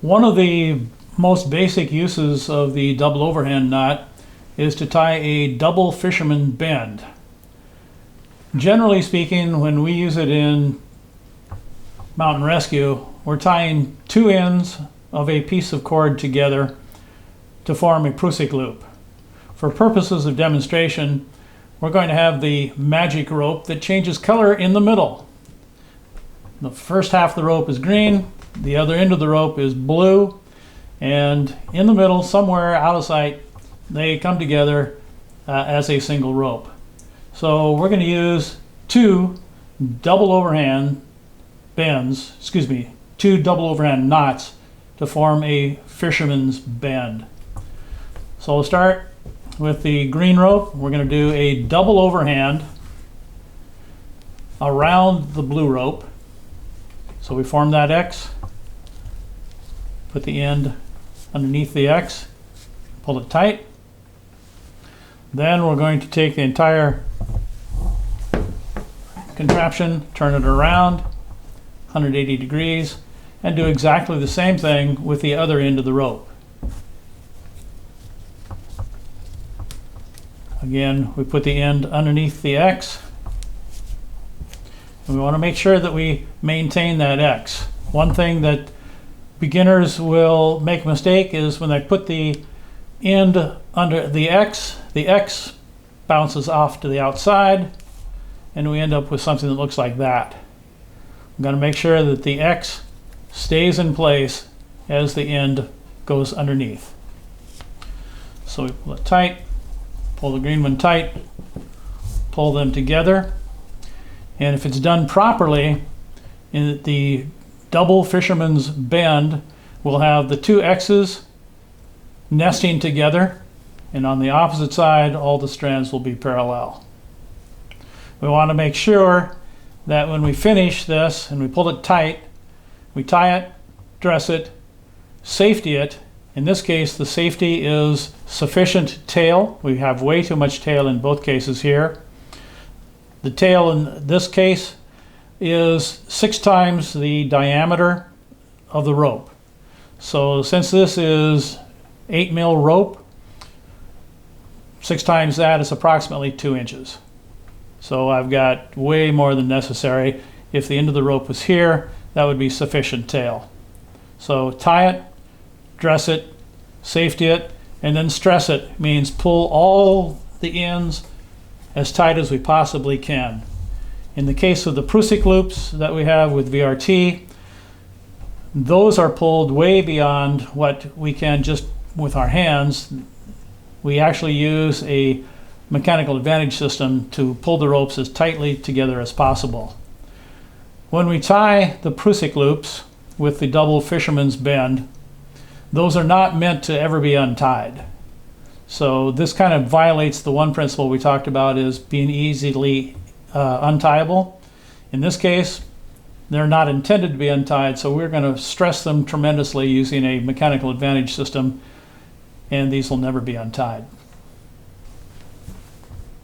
One of the most basic uses of the double overhand knot is to tie a double fisherman bend. Generally speaking, when we use it in mountain rescue, we're tying two ends of a piece of cord together to form a prusik loop. For purposes of demonstration, we're going to have the magic rope that changes color in the middle. The first half of the rope is green, the other end of the rope is blue, and in the middle, somewhere out of sight, they come together as a single rope. So we're going to use two double overhand knots to form a fisherman's bend. So we'll start with the green rope. We're going to do a double overhand around the blue rope. So we form that X, put the end underneath the X, pull it tight. Then we're going to take the entire contraption, turn it around 180 degrees, and do exactly the same thing with the other end of the rope. Again, we put the end underneath the X, and we want to make sure that we maintain that X. One thing that beginners will make a mistake is when they put the end under the X bounces off to the outside, and we end up with something that looks like that. I'm going to make sure that the X stays in place as the end goes underneath. So we pull it tight, pull the green one tight, pull them together, and if it's done properly, in the double fisherman's bend, we'll have the two X's nesting together, and on the opposite side, all the strands will be parallel. We want to make sure that when we finish this and we pull it tight, we tie it, dress it, safety it. In this case, the safety is sufficient tail. We have way too much tail in both cases here. The tail in this case is 6 times the diameter of the rope. So since this is 8 mil rope, 6 times that is approximately 2 inches. So I've got way more than necessary. If the end of the rope was here, that would be sufficient tail. So tie it, dress it, safety it, and then stress it. Means pull all the ends as tight as we possibly can. In the case of the prusik loops that we have with VRT, those are pulled way beyond what we can just with our hands. We actually use a mechanical advantage system to pull the ropes as tightly together as possible. When we tie the prusik loops with the double fisherman's bend, those are not meant to ever be untied. So this kind of violates the one principle we talked about, is being easily untieable. In this case, they're not intended to be untied, so we're going to stress them tremendously using a mechanical advantage system, and these will never be untied.